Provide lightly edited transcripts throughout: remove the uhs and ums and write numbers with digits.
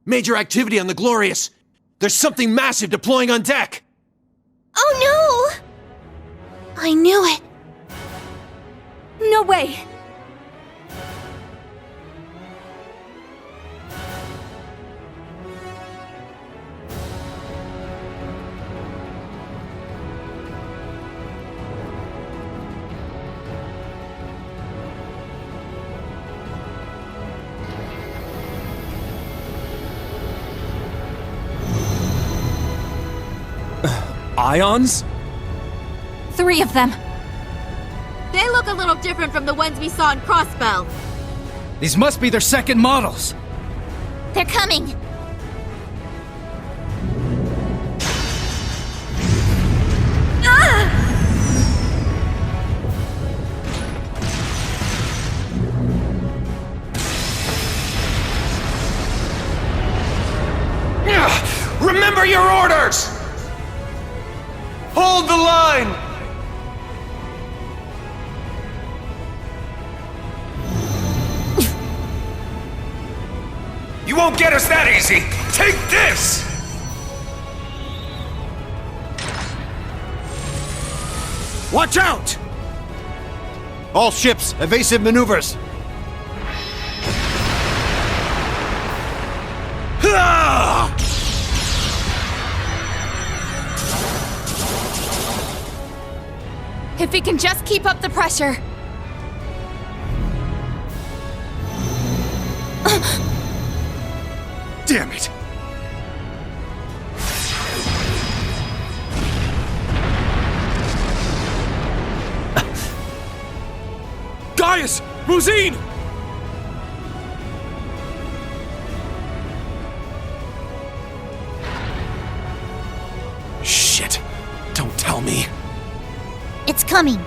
Major activity on the Glorious! There's something massive deploying on deck! Oh no! I knew it! No way! Ions? 3 of them. They look a little different from the ones we saw in Crossbell. These must be their second models. They're coming! Remember your orders! Hold the line! You won't get us that easy! Take this! Watch out! All ships, evasive maneuvers! Ah! If we can just keep up the pressure. Damn it! Gaius! Rosine! Shit! Don't tell me. It's coming.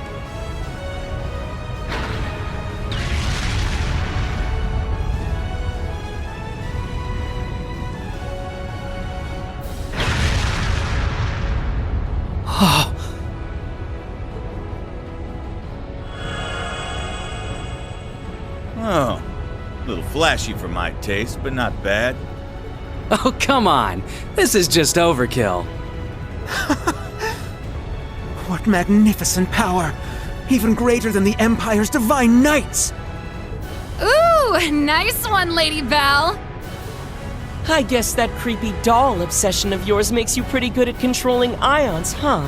Oh, a little flashy for my taste, but not bad. Oh, come on. This is just overkill. What magnificent power! Even greater than the Empire's divine knights! Ooh, nice one, Lady Val. I guess that creepy doll obsession of yours makes you pretty good at controlling ions, huh?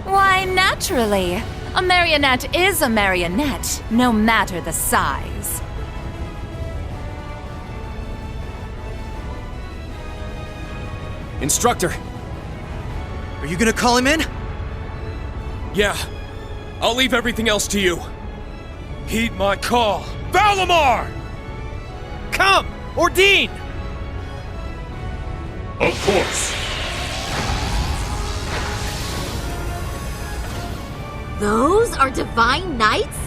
Why, naturally. A marionette is a marionette, no matter the size. Instructor. Are you gonna call him in? Yeah. I'll leave everything else to you. Heed my call. Valimar! Come! Ordine! Of course! Those are divine knights?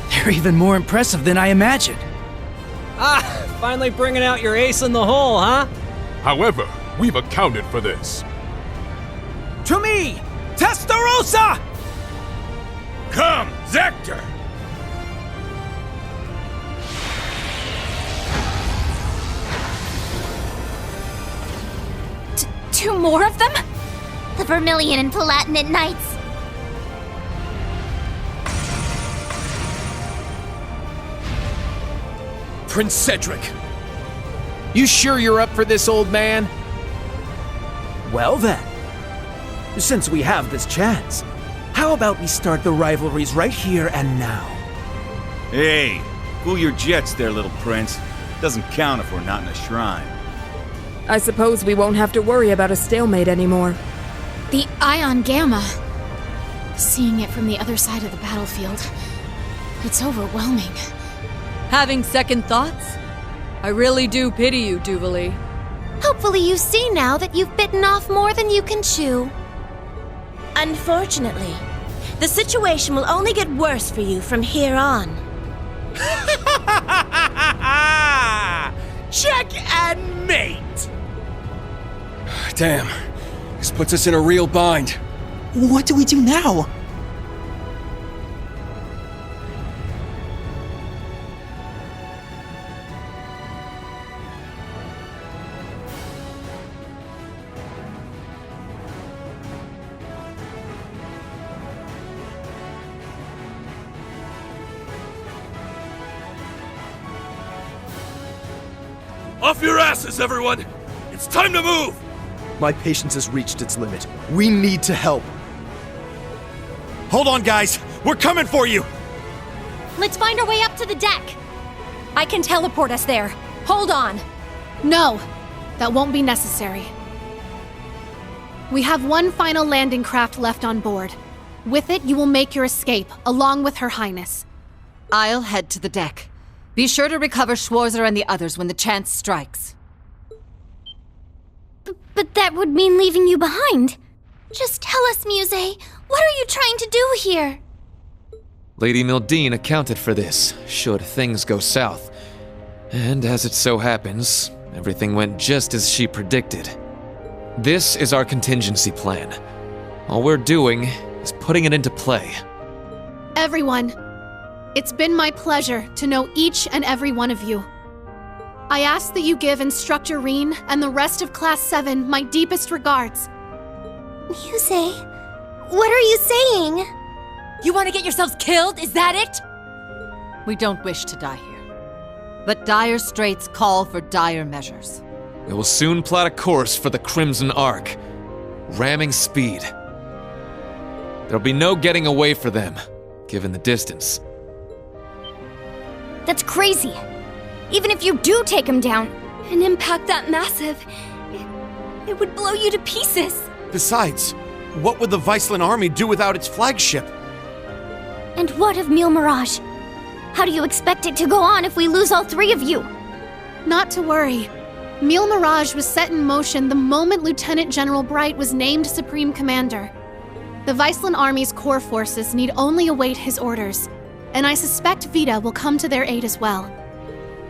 They're even more impressive than I imagined. Ah, finally bringing out your ace in the hole, huh? However, we've accounted for this. To me! Testarossa! Come, Zector! Two more of them? The Vermilion and Palatinate Knights. Prince Cedric. You sure you're up for this, old man? Well then, since we have this chance, how about we start the rivalries right here and now? Hey, cool your jets there, little prince. Doesn't count if we're not in a shrine. I suppose we won't have to worry about a stalemate anymore. The Ion Gamma. Seeing it from the other side of the battlefield, it's overwhelming. Having second thoughts? I really do pity you, Duvalie. Hopefully you see now that you've bitten off more than you can chew. Unfortunately, the situation will only get worse for you from here on. Check and mate! Damn. This puts us in a real bind. What do we do now? Off your asses, everyone! It's time to move! My patience has reached its limit. We need to help. Hold on, guys! We're coming for you! Let's find our way up to the deck. I can teleport us there. Hold on. No, that won't be necessary. We have one final landing craft left on board. With it, you will make your escape, along with Her Highness. I'll head to the deck. Be sure to recover Schwarzer and the others when the chance strikes. But that would mean leaving you behind. Just tell us, Muse, what are you trying to do here? Lady Mildine accounted for this, should things go south. And as it so happens, everything went just as she predicted. This is our contingency plan. All we're doing is putting it into play. Everyone, it's been my pleasure to know each and every one of you. I ask that you give Instructor Reen and the rest of Class 7 my deepest regards. Muse, what are you saying? You want to get yourselves killed? Is that it? We don't wish to die here. But dire straits call for dire measures. We will soon plot a course for the Crimson Arc. Ramming speed. There'll be no getting away for them, given the distance. That's crazy. Even if you do take him down, an impact that massive, it would blow you to pieces. Besides, what would the Viceland army do without its flagship? And what of Mille Mirage? How do you expect it to go on if we lose all three of you? Not to worry. Mille Mirage was set in motion the moment Lieutenant General Bright was named Supreme Commander. The Viceland Army's core forces need only await his orders, and I suspect Vita will come to their aid as well.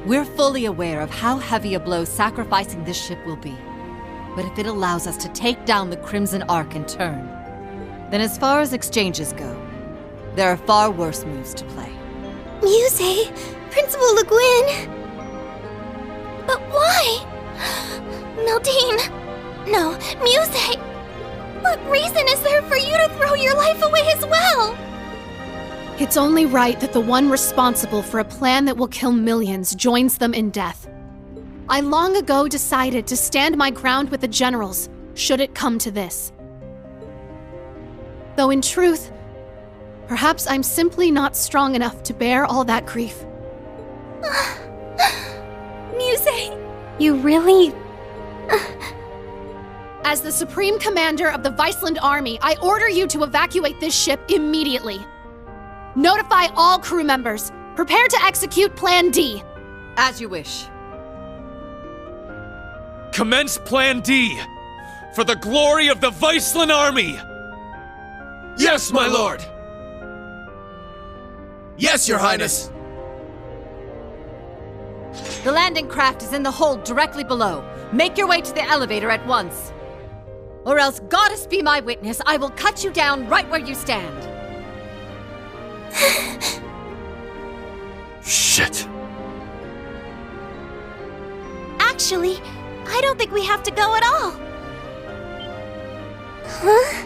We're fully aware of how heavy a blow sacrificing this ship will be. But if it allows us to take down the Crimson Arc in turn, then as far as exchanges go, there are far worse moves to play. Muse, Principal Le Guin. But why? Mildine. No, Muse. What reason is there for you to throw your life away as well? It's only right that the one responsible for a plan that will kill millions joins them in death. I long ago decided to stand my ground with the generals, should it come to this. Though in truth, perhaps I'm simply not strong enough to bear all that grief. Muse, you really... As the Supreme Commander of the Viceland Army, I order you to evacuate this ship immediately. Notify all crew members. Prepare to execute Plan D. As you wish. Commence Plan D! For the glory of the Viceland Army! Yes, my lord! Yes, Your Highness! The landing craft is in the hold directly below. Make your way to the elevator at once. Or else, goddess be my witness, I will cut you down right where you stand. Shit. Actually, I don't think we have to go at all. Huh?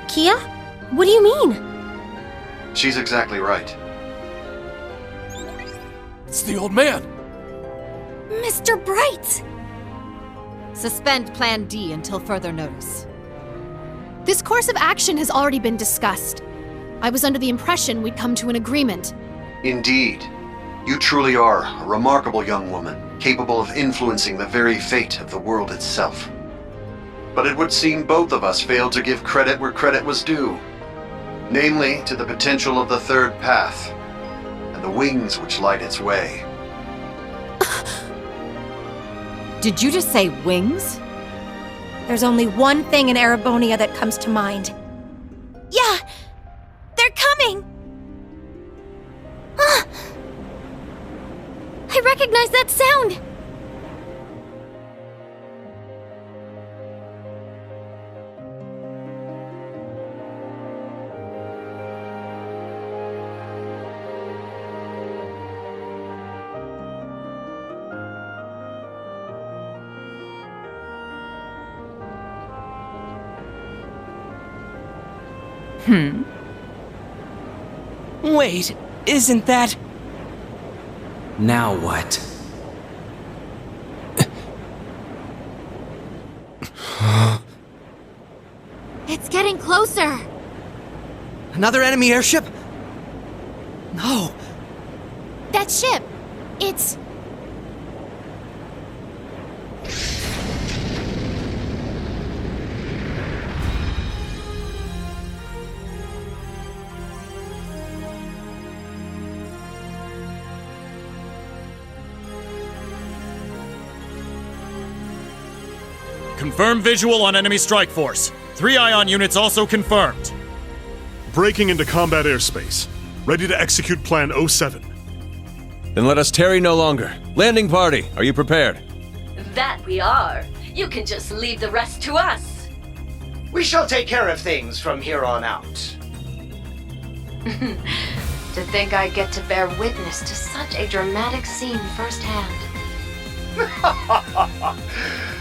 Kia? What do you mean? She's exactly right. It's the old man! Mr. Bright! Suspend Plan D until further notice. This course of action has already been discussed. I was under the impression we'd come to an agreement. Indeed. You truly are a remarkable young woman, capable of influencing the very fate of the world itself. But it would seem both of us failed to give credit where credit was due. Namely, to the potential of the third path, and the wings which light its way. Did you just say wings? There's only one thing in Erebonia that comes to mind. Yeah! They're coming! Ah! I recognize that sound! Wait, isn't that... Now what? It's getting closer. Another enemy airship? No. That ship! It's... Confirm visual on enemy strike force. 3 ion units also confirmed. Breaking into combat airspace. Ready to execute Plan 07. Then let us tarry no longer. Landing party, are you prepared? That we are. You can just leave the rest to us. We shall take care of things from here on out. To think I get to bear witness to such a dramatic scene firsthand.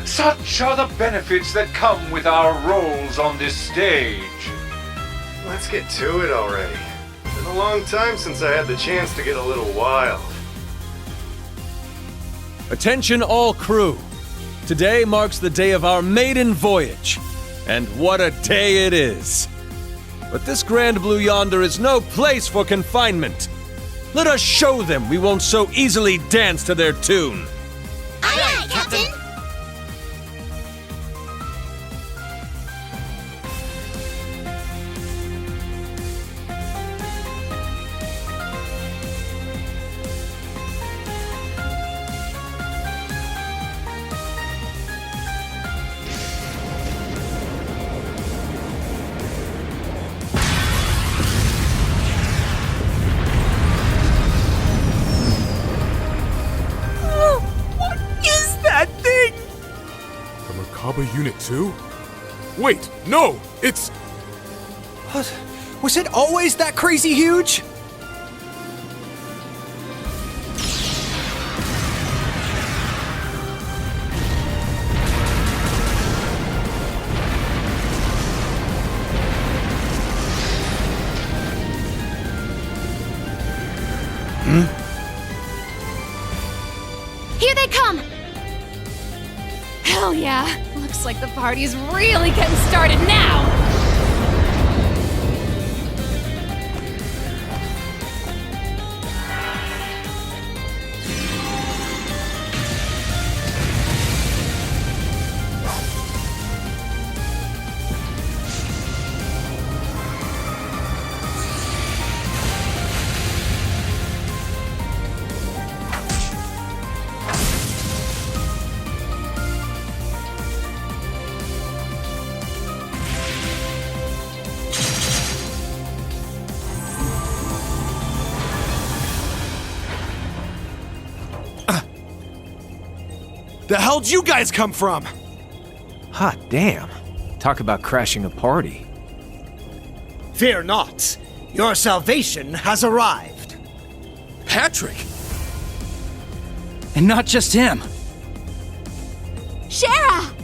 Such are the benefits that come with our roles on this stage. Let's get to it already. Been a long time since I had the chance to get a little wild. Attention all crew. Today marks the day of our maiden voyage. And what a day it is. But this Grand Blue yonder is no place for confinement. Let us show them we won't so easily dance to their tune. Aye, aye, Captain! Merkaba Unit 2? Wait, no! It's... What? Was it always that crazy huge? Here they come! Hell yeah! Looks like the party's really getting started now! The hell'd you guys come from? Hot damn. Talk about crashing a party. Fear not. Your salvation has arrived. Patrick! And not just him. Shara!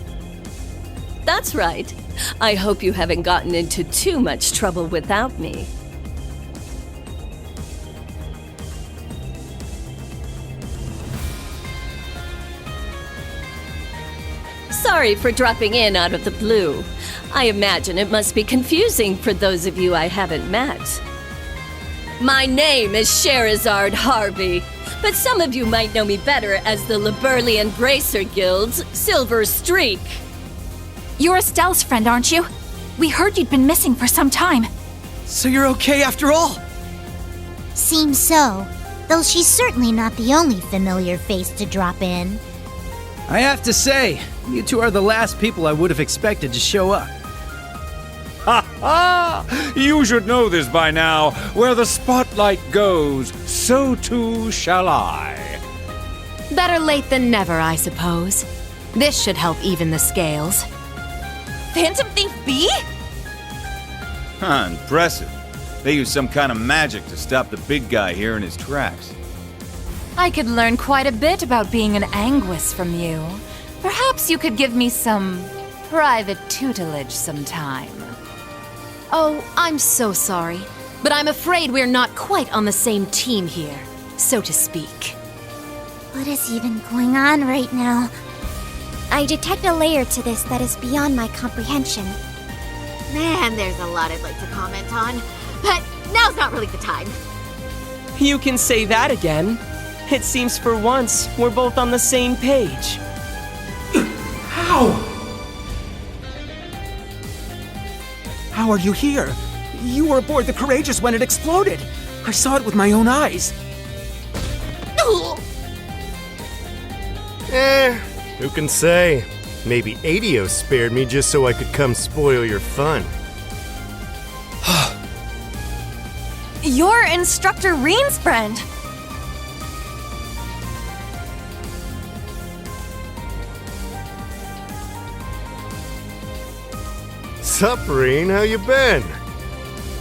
That's right. I hope you haven't gotten into too much trouble without me. Sorry for dropping in out of the blue. I imagine it must be confusing for those of you I haven't met. My name is Sherazard Harvey, but some of you might know me better as the Liberlian Bracer Guild's Silver Streak. You're Estelle's friend, aren't you? We heard you'd been missing for some time. So you're okay after all? Seems so. Though she's certainly not the only familiar face to drop in. I have to say, you two are the last people I would have expected to show up. Ha ha! You should know this by now. Where the spotlight goes, so too shall I. Better late than never, I suppose. This should help even the scales. Phantom Thief B? Huh, impressive. They use some kind of magic to stop the big guy here in his tracks. I could learn quite a bit about being an Anguis from you. Perhaps you could give me some private tutelage sometime. Oh, I'm so sorry, but I'm afraid we're not quite on the same team here, so to speak. What is even going on right now? I detect a layer to this that is beyond my comprehension. Man, there's a lot I'd like to comment on, but now's not really the time. You can say that again. It seems for once we're both on the same page. How? How are you here? You were aboard the Courageous when it exploded. I saw it with my own eyes. Who can say? Maybe Adios spared me just so I could come spoil your fun. You're Instructor Reen's friend. Sup, Reen? How you been?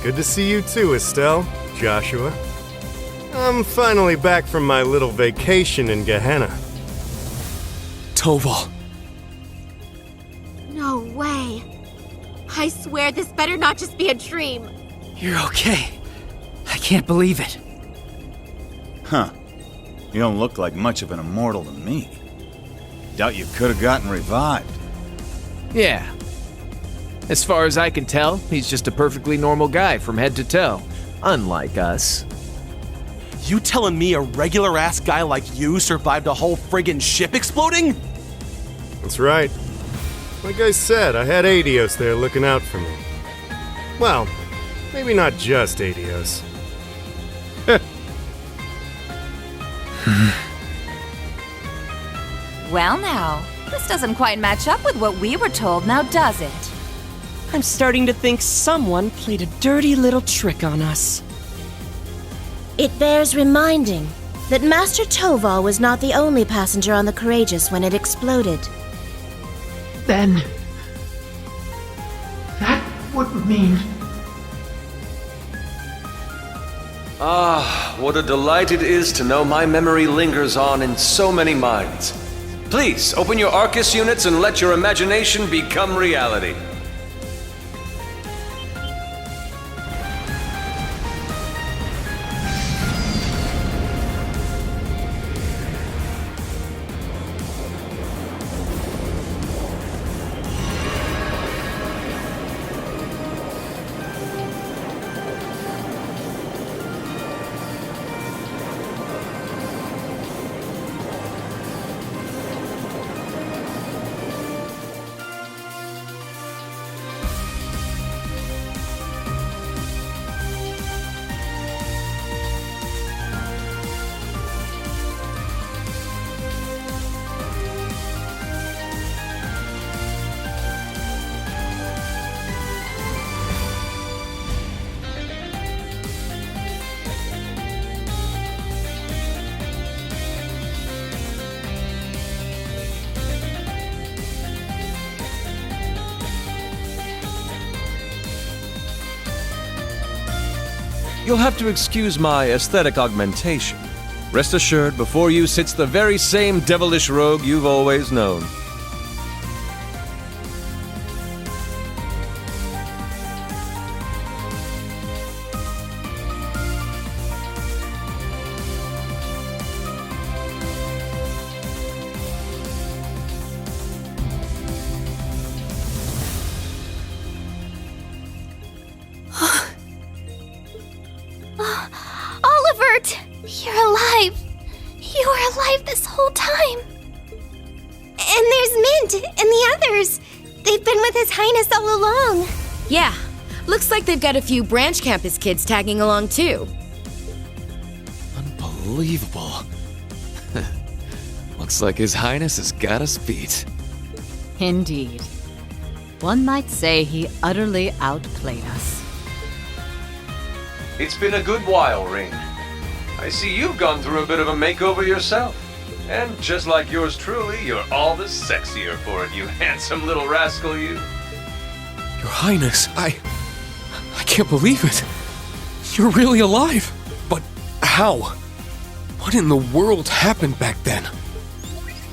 Good to see you too, Estelle, Joshua. I'm finally back from my little vacation in Gehenna. Toval. No way. I swear this better not just be a dream. You're okay. I can't believe it. Huh. You don't look like much of an immortal to me. Doubt you could have gotten revived. Yeah. As far as I can tell, he's just a perfectly normal guy from head to toe. Unlike us. You telling me a regular-ass guy like you survived a whole friggin' ship exploding? That's right. Like I said, I had Adios there looking out for me. Well, maybe not just Adios. Well now, this doesn't quite match up with what we were told, now does it? I'm starting to think someone played a dirty little trick on us. It bears reminding that Master Toval was not the only passenger on the Courageous when it exploded. Then... that would mean... Ah, what a delight it is to know my memory lingers on in so many minds. Please, open your Arcus units and let your imagination become reality. You'll have to excuse my aesthetic augmentation. Rest assured, before you sits the very same devilish rogue you've always known. Olivert! You're alive! You were alive this whole time! And there's Mint and the others! They've been with His Highness all along! Yeah, looks like they've got a few branch campus kids tagging along too. Unbelievable. Looks like His Highness has got us beat. Indeed. One might say he utterly outplayed us. It's been a good while, Reen. I see you've gone through a bit of a makeover yourself. And just like yours truly, you're all the sexier for it, you handsome little rascal, you. Your Highness, I can't believe it. You're really alive. But how? What in the world happened back then?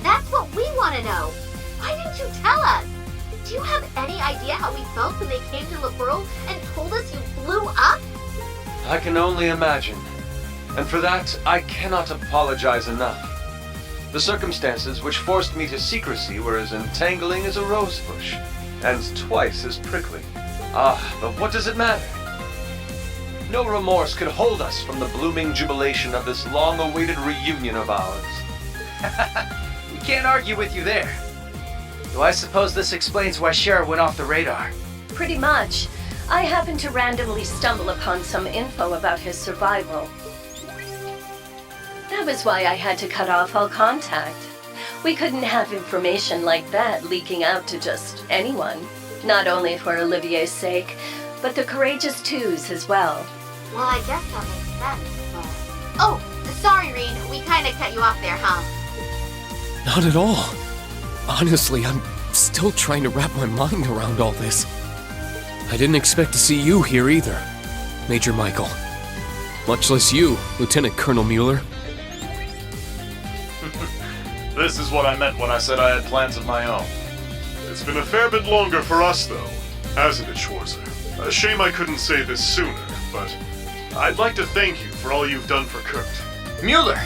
That's what we want to know. Why didn't you tell us? Do you have any idea how we felt when they came to the world and told us you blew up? I can only imagine. And for that, I cannot apologize enough. The circumstances which forced me to secrecy were as entangling as a rose bush, and twice as prickly. But what does it matter? No remorse could hold us from the blooming jubilation of this long-awaited reunion of ours. We can't argue with you there. Though I suppose this explains why Shara went off the radar. Pretty much. I happened to randomly stumble upon some info about his survival. That was why I had to cut off all contact. We couldn't have information like that leaking out to just anyone. Not only for Olivier's sake, but the Courageous Twos as well. Well, I guess that makes sense, but... Oh, sorry, Reen. We kinda cut you off there, huh? Not at all. Honestly, I'm still trying to wrap my mind around all this. I didn't expect to see you here either, Major Michael. Much less you, Lieutenant Colonel Mueller. This is what I meant when I said I had plans of my own. It's been a fair bit longer for us, though, hasn't it, Schwarzer? A shame I couldn't say this sooner, but I'd like to thank you for all you've done for Kurt. Mueller!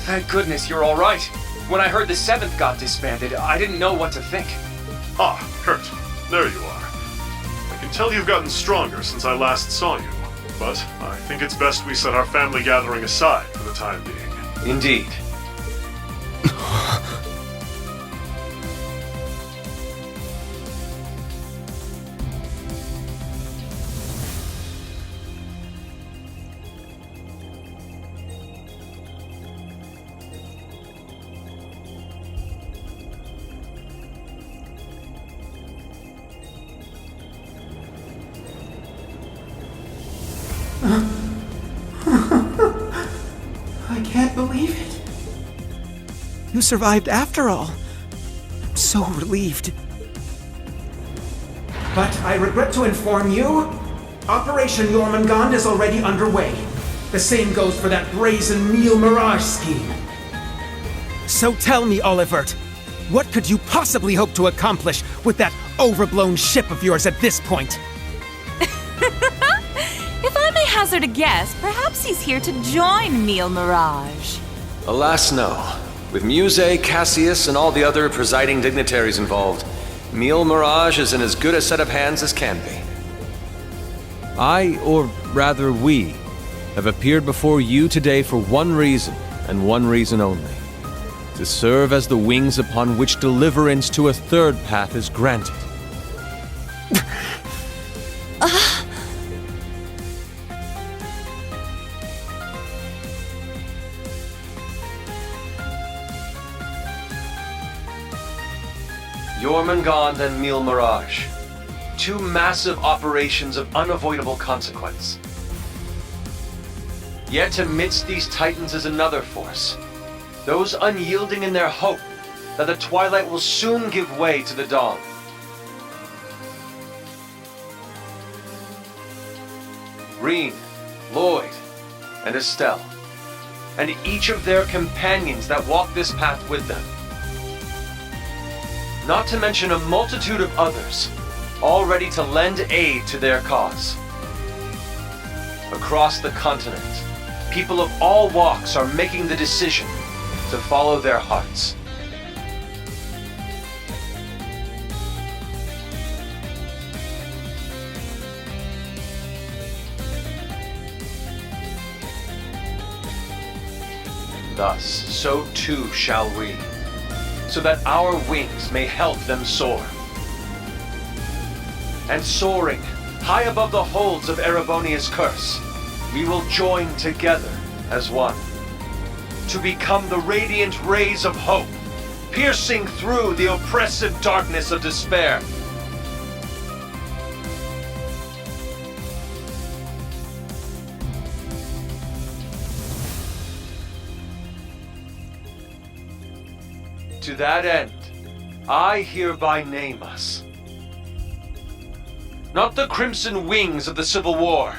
Thank goodness you're alright. When I heard the 7th got disbanded, I didn't know what to think. Ah, Kurt, there you are. I can tell you've gotten stronger since I last saw you, but I think it's best we set our family gathering aside for the time being. Indeed. I can't believe it. You survived after all. I'm so relieved. But I regret to inform you, Operation Jormungand is already underway. The same goes for that brazen Neil Mirage scheme. So tell me, Olivert, what could you possibly hope to accomplish with that overblown ship of yours at this point? If I may hazard a guess, perhaps he's here to join Neil Mirage. Alas, no. With Muse, Cassius, and all the other presiding dignitaries involved, Neil Mirage is in as good a set of hands as can be. I, or rather we, have appeared before you today for one reason, and one reason only. To serve as the wings upon which deliverance to a third path is granted. Jormungand and Neil Mirage. Two massive operations of unavoidable consequence. Yet amidst these titans is another force. Those unyielding in their hope that the twilight will soon give way to the dawn. Reen, Lloyd, and Estelle, and each of their companions that walk this path with them. Not to mention a multitude of others, all ready to lend aid to their cause. Across the continent, people of all walks are making the decision to follow their hearts. Thus, so too shall we, so that our wings may help them soar. And soaring, high above the holds of Erebonia's curse, we will join together as one, to become the radiant rays of hope, piercing through the oppressive darkness of despair. To that end, I hereby name us. Not the crimson wings of the Civil War,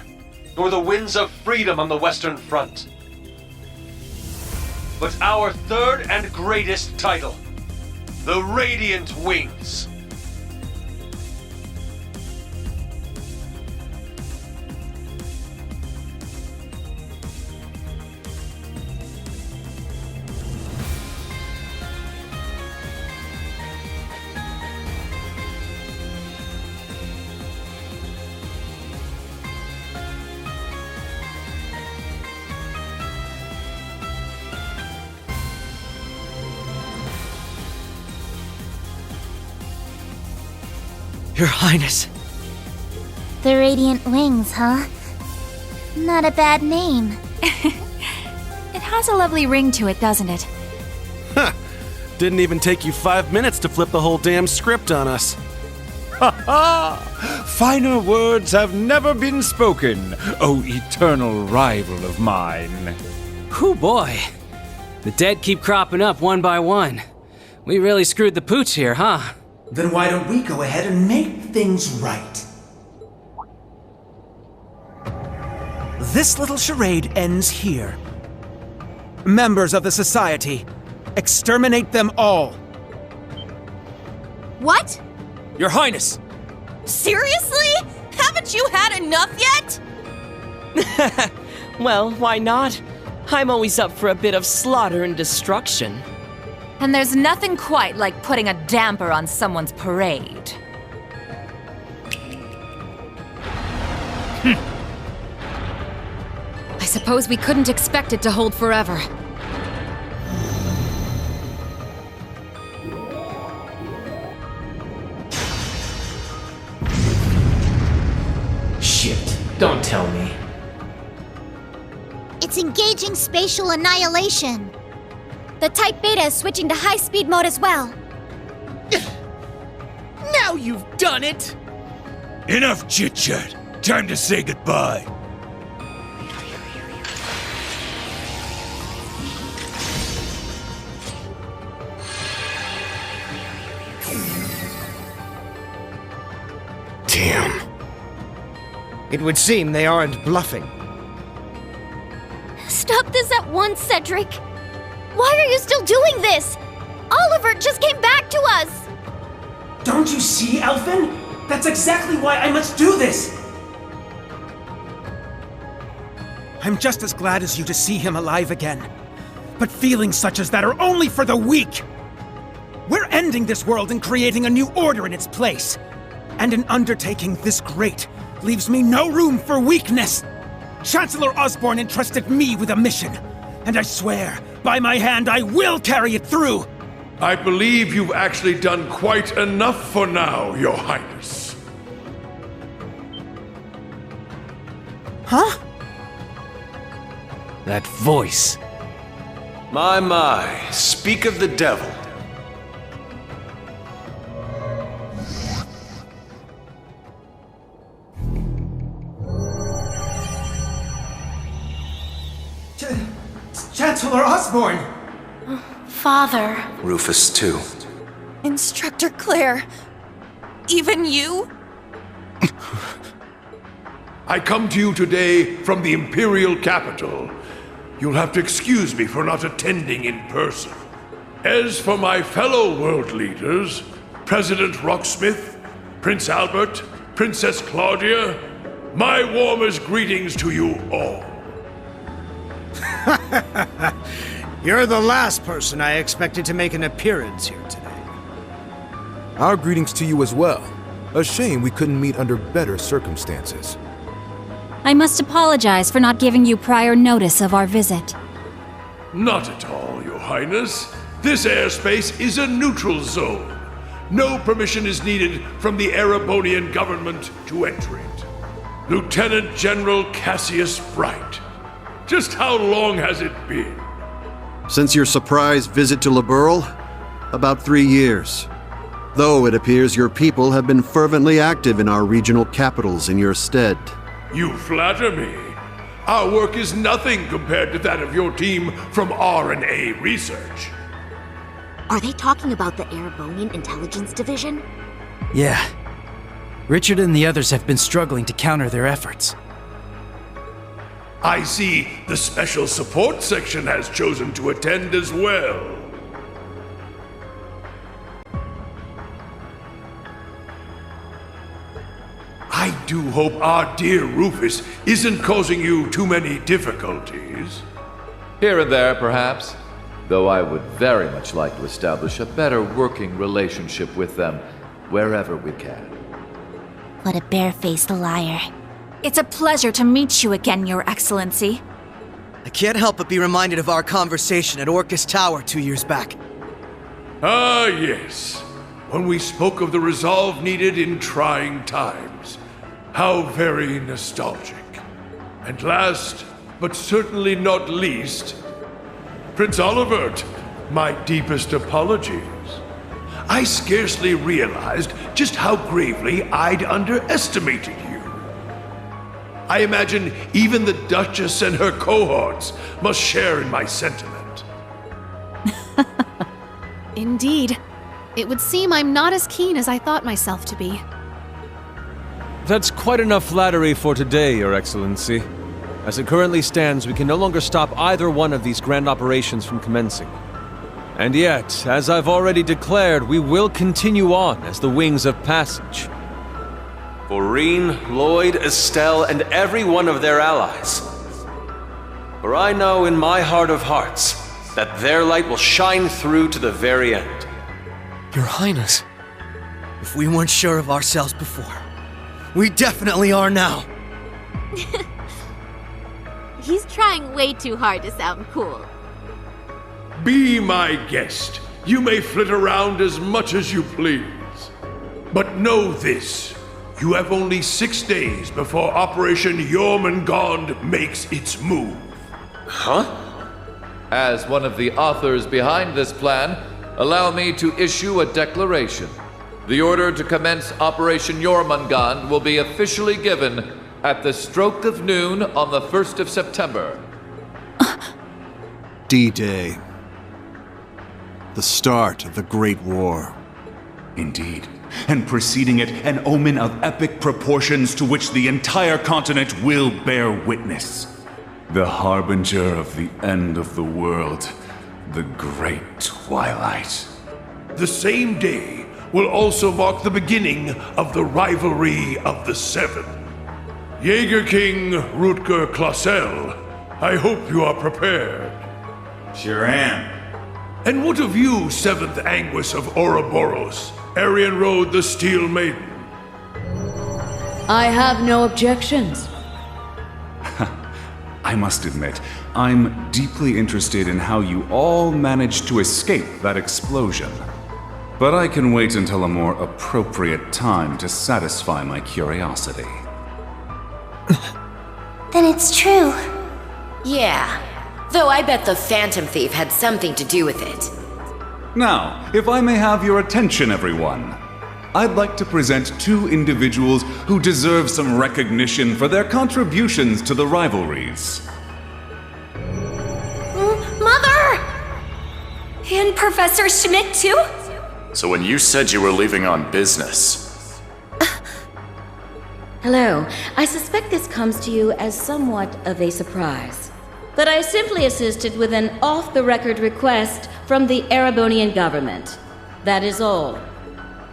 nor the winds of freedom on the Western Front, but our third and greatest title, the Radiant Wings. Your Highness. The Radiant Wings, huh? Not a bad name. It has a lovely ring to it, doesn't it? Huh. Didn't even take you 5 minutes to flip the whole damn script on us. Ha ha! Finer words have never been spoken, O eternal rival of mine. Whew, boy. The dead keep cropping up one by one. We really screwed the pooch here, huh? Then why don't we go ahead and make things right? This little charade ends here. Members of the Society, exterminate them all. What? Your Highness! Seriously? Haven't you had enough yet? Well, why not? I'm always up for a bit of slaughter and destruction. And there's nothing quite like putting a damper on someone's parade. I suppose we couldn't expect it to hold forever. Shit, don't tell me. It's engaging spatial annihilation. The Type Beta is switching to high-speed mode as well. Now you've done it! Enough chit-chat. Time to say goodbye. Damn. It would seem they aren't bluffing. Stop this at once, Cedric. Why are you still doing this? Olivert just came back to us. Don't you see, Elfin? That's exactly why I must do this. I'm just as glad as you to see him alive again. But feelings such as that are only for the weak. We're ending this world and creating a new order in its place. And an undertaking this great leaves me no room for weakness. Chancellor Osborne entrusted me with a mission, and I swear, by my hand, I will carry it through! I believe you've actually done quite enough for now, Your Highness. Huh? That voice. My, speak of the devil. Chancellor Osborne! Father. Rufus, too. Instructor Claire. Even you? I come to you today from the Imperial capital. You'll have to excuse me for not attending in person. As for my fellow world leaders, President Rocksmith, Prince Albert, Princess Claudia, my warmest greetings to you all. You're the last person I expected to make an appearance here today. Our greetings to you as well. A shame we couldn't meet under better circumstances. I must apologize for not giving you prior notice of our visit. Not at all, Your Highness. This airspace is a neutral zone. No permission is needed from the Erebonian government to enter it. Lieutenant General Cassius Bright. Just how long has it been? Since your surprise visit to Liberl? About 3 years. Though it appears your people have been fervently active in our regional capitals in your stead. You flatter me. Our work is nothing compared to that of your team from R&A Research. Are they talking about the Erebonian Intelligence Division? Yeah. Richard and the others have been struggling to counter their efforts. I see the Special Support Section has chosen to attend as well. I do hope our dear Rufus isn't causing you too many difficulties. Here and there, perhaps. Though I would very much like to establish a better working relationship with them wherever we can. What a barefaced liar. It's a pleasure to meet you again, Your Excellency. I can't help but be reminded of our conversation at Orcus Tower 2 years back. Ah, yes. when we spoke of the resolve needed in trying times. How very nostalgic. And last, but certainly not least, Prince Olivert, my deepest apologies. I scarcely realized just how gravely I'd underestimated you. I imagine even the Duchess and her cohorts must share in my sentiment. Indeed. It would seem I'm not as keen as I thought myself to be. That's quite enough flattery for today, Your Excellency. As it currently stands, we can no longer stop either one of these grand operations from commencing. And yet, as I've already declared, we will continue on as the Wings of Passage. For Reen, Lloyd, Estelle, and every one of their allies. For I know in my heart of hearts that their light will shine through to the very end. Your Highness. If we weren't sure of ourselves before, we definitely are now. He's trying way too hard to sound cool. Be my guest. You may flit around as much as you please. But know this. You have only 6 days before Operation Jormungand makes its move. Huh? As one of the authors behind this plan, allow me to issue a declaration. The order to commence Operation Jormungand will be officially given at the stroke of noon on the 1st of September. D-Day. The start of the Great War. Indeed. And preceding it, an omen of epic proportions to which the entire continent will bear witness. The harbinger of the end of the world. The Great Twilight. The same day will also mark the beginning of the rivalry of the Seven. Jaeger King Rutger Clausel, I hope you are prepared. Sure am. And what of you, Seventh Anguis of Ouroboros, Arian Road the Steel Maiden? I have no objections. I must admit, I'm deeply interested in how you all managed to escape that explosion. But I can wait until a more appropriate time to satisfy my curiosity. Then it's true. Yeah. Though I bet the Phantom Thief had something to do with it. Now, if I may have your attention, everyone. I'd like to present 2 individuals who deserve some recognition for their contributions to the rivalries. Mother! And Professor Schmidt, too? So when you said you were leaving on business... Hello. I suspect this comes to you as somewhat of a surprise. But I simply assisted with an off-the-record request from the Erebonian government. That is all.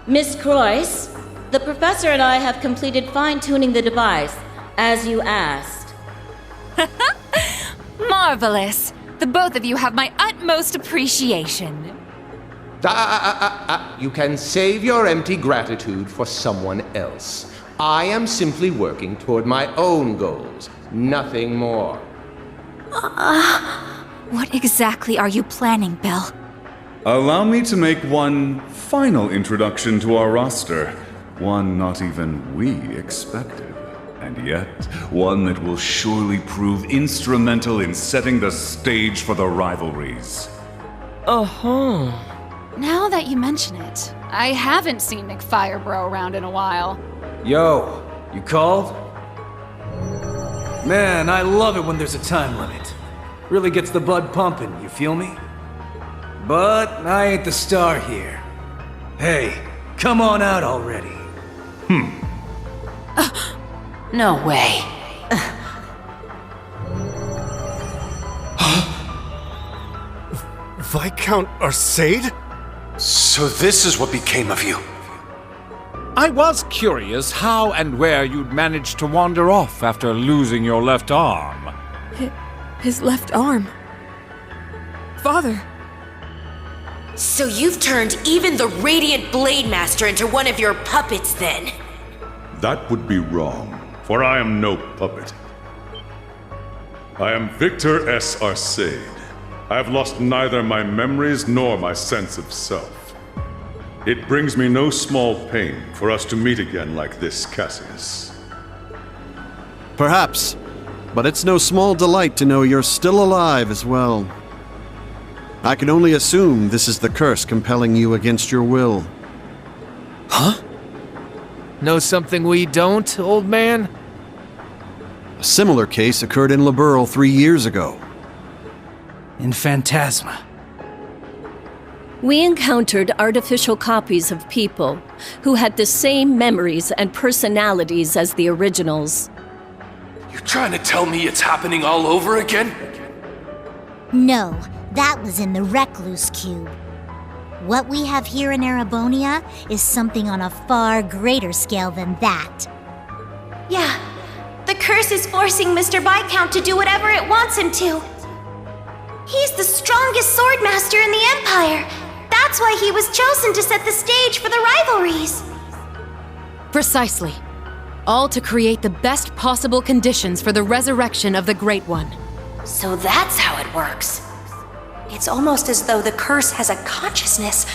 Miss Croyce, the professor and I have completed fine-tuning the device, as you asked. Marvelous. The both of you have my utmost appreciation. You can save your empty gratitude for someone else. I am simply working toward my own goals, nothing more. What exactly are you planning, Belle? Allow me to make one final introduction to our roster. One not even we expected. And yet, one that will surely prove instrumental in setting the stage for the rivalries. Uh-huh. Now that you mention it, I haven't seen McFirebro around in a while. Yo, you called? Man, I love it when there's a time limit. Really gets the blood pumping, you feel me? But I ain't the star here. Hey, come on out already. No way. Viscount Arcade? So this is what became of you. I was curious how and where you'd managed to wander off after losing your left arm. His left arm. Father. So you've turned even the Radiant Blade Master into one of your puppets, then? That would be wrong, for I am no puppet. I am Victor S. Arcade. I have lost neither my memories nor my sense of self. It brings me no small pain for us to meet again like this, Cassius. Perhaps, but it's no small delight to know you're still alive as well. I can only assume this is the curse compelling you against your will. Huh? Know something we don't, old man? A similar case occurred in Liberl 3 years ago. In Phantasma. We encountered artificial copies of people who had the same memories and personalities as the originals. You're trying to tell me it's happening all over again? No, that was in the Recluse Cube. What we have here in Erebonia is something on a far greater scale than that. Yeah, the curse is forcing Mr. Viscount to do whatever it wants him to. He's the strongest swordmaster in the Empire. That's why he was chosen to set the stage for the rivalries. Precisely. All to create the best possible conditions for the resurrection of the Great One. So that's how it works. It's almost as though the curse has a consciousness,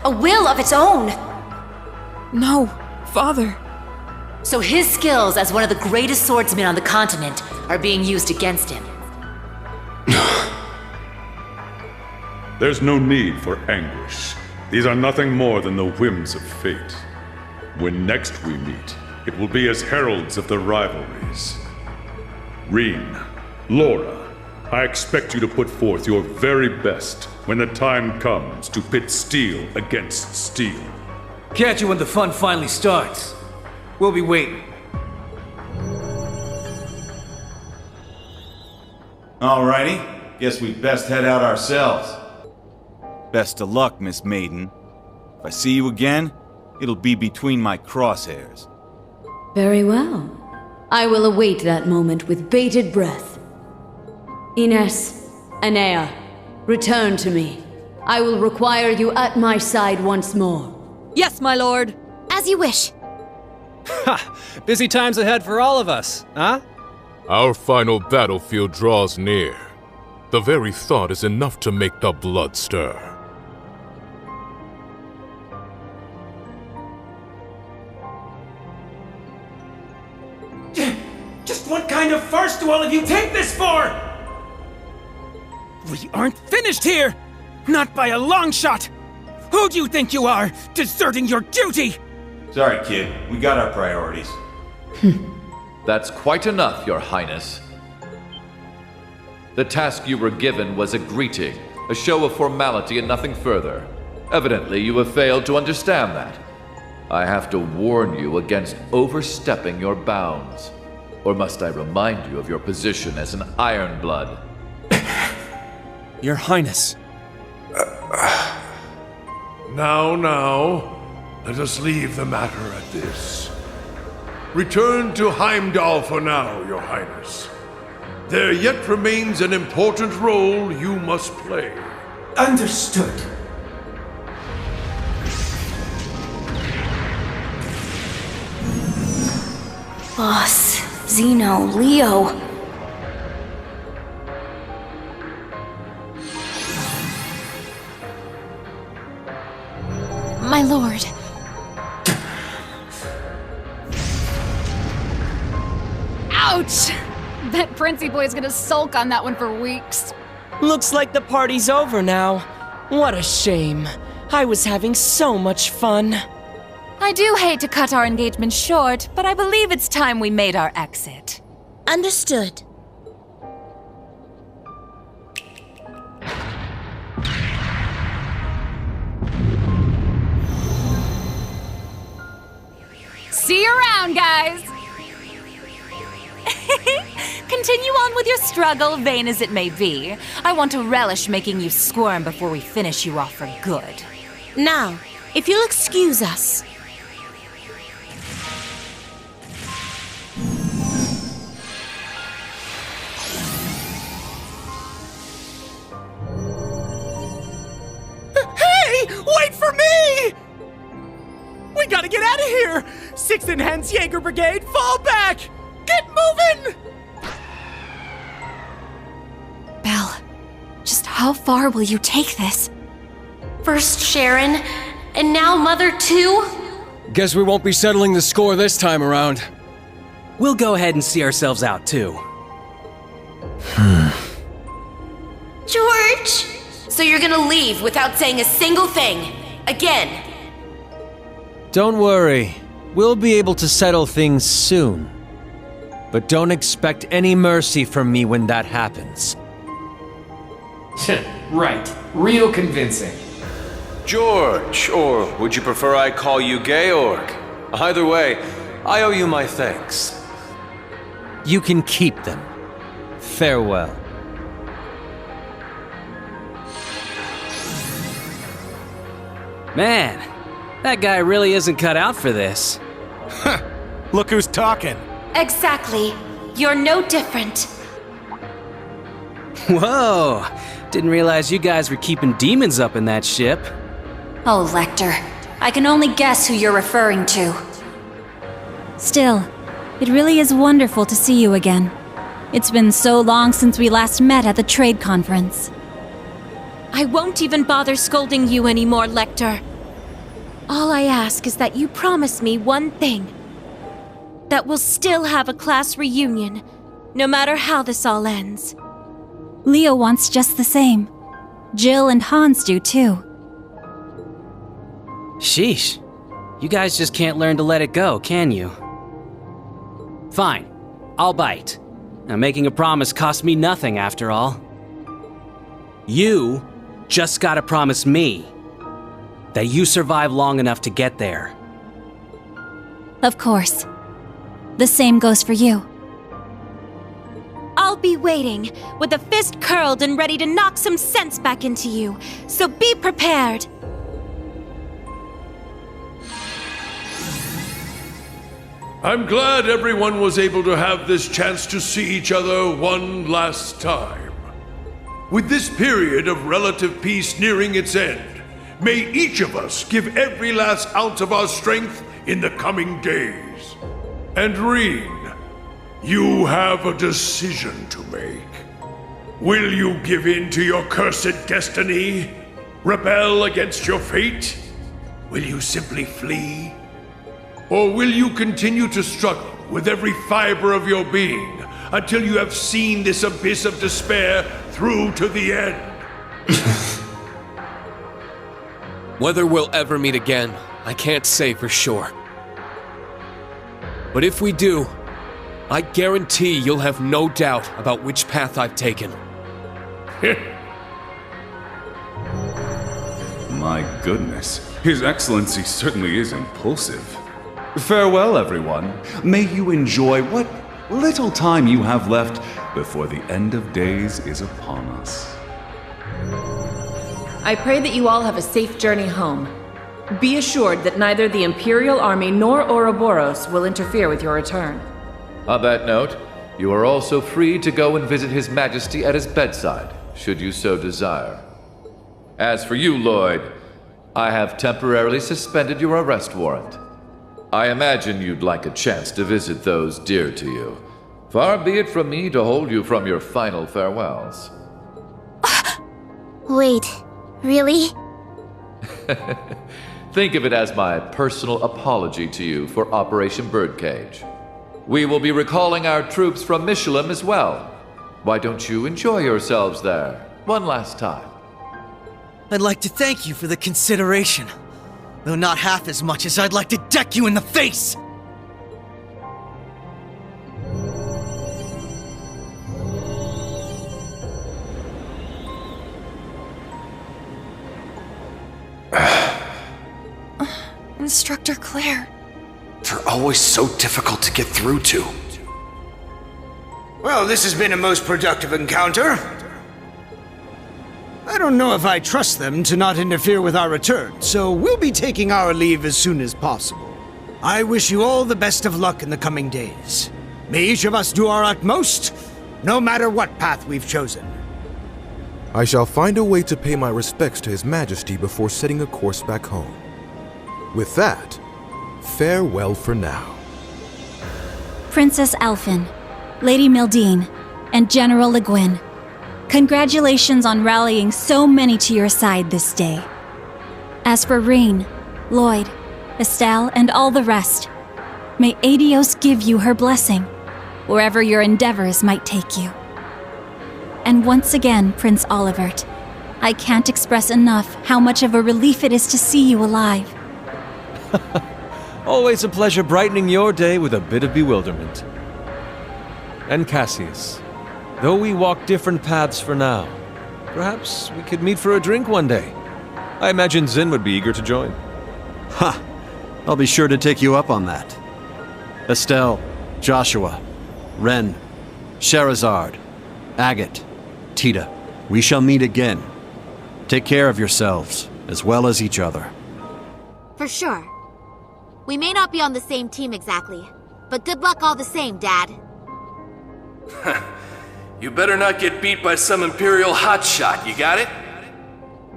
a will of its own. No, Father. So his skills as one of the greatest swordsmen on the continent are being used against him. There's no need for anguish. These are nothing more than the whims of fate. When next we meet, it will be as heralds of the rivalries. Reen, Laura, I expect you to put forth your very best when the time comes to pit steel against steel. Catch you when the fun finally starts. We'll be waiting. Alrighty, guess we best head out ourselves. Best of luck, Miss Maiden. If I see you again, it'll be between my crosshairs. Very well. I will await that moment with bated breath. Ines, Anea, return to me. I will require you at my side once more. Yes, my lord. As you wish. Ha! Busy times ahead for all of us, huh? Our final battlefield draws near. The very thought is enough to make the blood stir. Just what kind of farce do all of you take this for? We aren't finished here! Not by a long shot! Who do you think you are, deserting your duty? Sorry, kid. We got our priorities. That's quite enough, Your Highness. The task you were given was a greeting, a show of formality and nothing further. Evidently, you have failed to understand that. I have to warn you against overstepping your bounds. Or must I remind you of your position as an Ironblood? Your Highness. Now, let us leave the matter at this. Return to Heimdall for now, Your Highness. There yet remains an important role you must play. Understood. Boss, Zeno, Leo. My lord. Ouch! Bet Princey Boy's gonna sulk on that one for weeks. Looks like the party's over now. What a shame. I was having so much fun. I do hate to cut our engagement short, but I believe it's time we made our exit. Understood. See you around, guys! Continue on with your struggle, vain as it may be. I want to relish making you squirm before we finish you off for good. Now, if you'll excuse us. Hey! Wait for me! We gotta get out of here! 6th and Hens Jaeger Brigade, fall back! Get moving! Belle, just how far will you take this? First Sharon, And now Mother too? Guess we won't be settling the score this time around. We'll go ahead and see ourselves out, too. George! So you're gonna leave without saying a single thing? Again? Don't worry. We'll be able to settle things soon. But don't expect any mercy from me when that happens. Right. Real convincing. George, or would you prefer I call you Georg? Either way, I owe you my thanks. You can keep them. Farewell. Man, that guy really isn't cut out for this. Look who's talking. Exactly. You're no different. Whoa! Didn't realize you guys were keeping demons up in that ship. Oh, Lecter. I can only guess who you're referring to. Still, it really is wonderful to see you again. It's been so long since we last met at the trade conference. I won't even bother scolding you anymore, Lecter. All I ask is that you promise me one thing. That we'll still have a class reunion, no matter how this all ends. Leo wants just the same. Jill and Hans do too. Sheesh. You guys just can't learn to let it go, can you? Fine. I'll bite. Now, making a promise costs me nothing, after all. You just gotta promise me that you survive long enough to get there. Of course. The same goes for you. I'll be waiting, with a fist curled and ready to knock some sense back into you, so be prepared. I'm glad everyone was able to have this chance to see each other one last time. With this period of relative peace nearing its end, may each of us give every last ounce of our strength in the coming days. And Reen, you have a decision to make. Will you give in to your cursed destiny? Rebel against your fate? Will you simply flee? Or will you continue to struggle with every fiber of your being until you have seen this abyss of despair through to the end? Whether we'll ever meet again, I can't say for sure. But if we do, I guarantee you'll have no doubt about which path I've taken. My goodness, His Excellency certainly is impulsive. Farewell, everyone. May you enjoy what little time you have left before the end of days is upon us. I pray that you all have a safe journey home. Be assured that neither the Imperial Army nor Ouroboros will interfere with your return. On that note, you are also free to go and visit His Majesty at his bedside, should you so desire. As for you, Lloyd, I have temporarily suspended your arrest warrant. I imagine you'd like a chance to visit those dear to you. Far be it from me to hold you from your final farewells. Wait, really? Think of it as my personal apology to you for Operation Birdcage. We will be recalling our troops from Michelin as well. Why don't you enjoy yourselves there one last time? I'd like to thank you for the consideration, though not half as much as I'd like to deck you in the face! Instructor Claire. They're always so difficult to get through to. Well, this has been a most productive encounter. I don't know if I trust them to not interfere with our return, so we'll be taking our leave as soon as possible. I wish you all the best of luck in the coming days. May each of us do our utmost, no matter what path we've chosen. I shall find a way to pay my respects to His Majesty before setting a course back home. With that, farewell for now. Princess Alphen, Lady Mildine, and General Le Guin, congratulations on rallying so many to your side this day. As for Reen, Lloyd, Estelle, and all the rest. May Adios give you her blessing, wherever your endeavors might take you. And once again, Prince Olivert, I can't express enough how much of a relief it is to see you alive. Always a pleasure brightening your day with a bit of bewilderment. And Cassius, though we walk different paths for now, perhaps we could meet for a drink one day. I imagine Zin would be eager to join. Ha! I'll be sure to take you up on that. Estelle, Joshua, Ren, Sherazard, Agate, Tita, we shall meet again. Take care of yourselves, as well as each other. For sure. We may not be on the same team exactly, but good luck all the same, Dad. You better not get beat by some Imperial hotshot, you got it?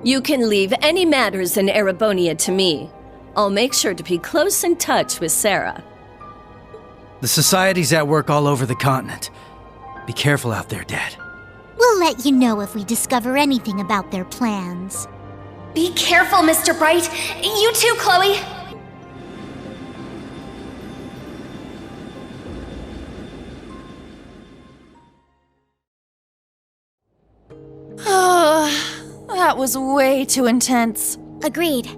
You can leave any matters in Erebonia to me. I'll make sure to be close in touch with Sarah. The Society's at work all over the continent. Be careful out there, Dad. We'll let you know if we discover anything about their plans. Be careful, Mr. Bright. You too, Chloe. That was way too intense. Agreed.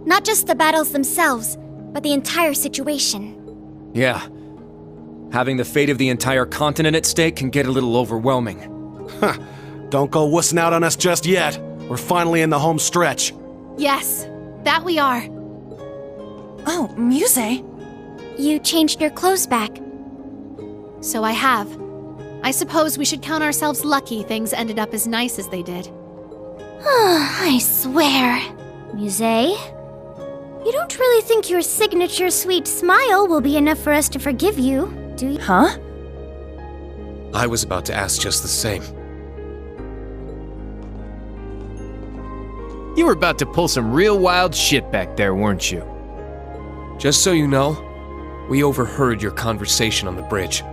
Not just the battles themselves, but the entire situation. Yeah. Having the fate of the entire continent at stake can get a little overwhelming. Huh. Don't go wussing out on us just yet. We're finally in the home stretch. Yes, that we are. Oh, Muse. You changed your clothes back. So I have. I suppose we should count ourselves lucky things ended up as nice as they did. I swear. Muse? You don't really think your signature sweet smile will be enough for us to forgive you, do you? Huh? I was about to ask just the same. You were about to pull some real wild shit back there, weren't you? Just so you know, we overheard your conversation on the bridge.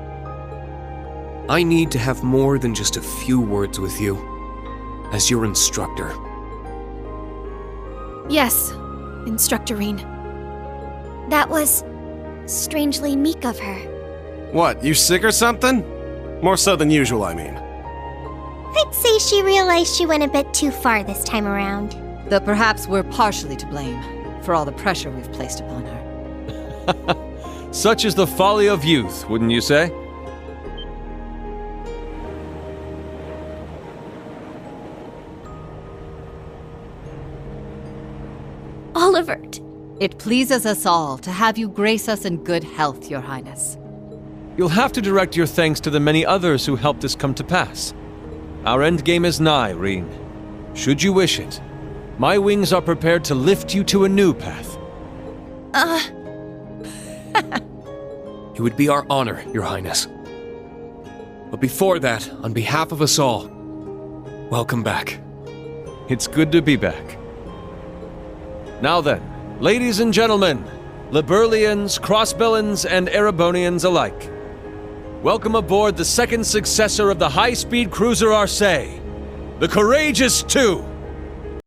I need to have more than just a few words with you, as your instructor. Yes, Instructorine. That was strangely meek of her. What, you sick or something? More so than usual, I mean. I'd say she realized she went a bit too far this time around. Though perhaps we're partially to blame for all the pressure we've placed upon her. Such is the folly of youth, wouldn't you say? Olivert. It pleases us all to have you grace us in good health, Your Highness. You'll have to direct your thanks to the many others who helped this come to pass. Our endgame is nigh, Reen. Should you wish it, my wings are prepared to lift you to a new path. It would be our honor, Your Highness. But before that, on behalf of us all, welcome back. It's good to be back. Now then, ladies and gentlemen, Liberlians, Crossbellans, and Erebonians alike, welcome aboard the second successor of the high-speed cruiser Arcee, the Courageous II!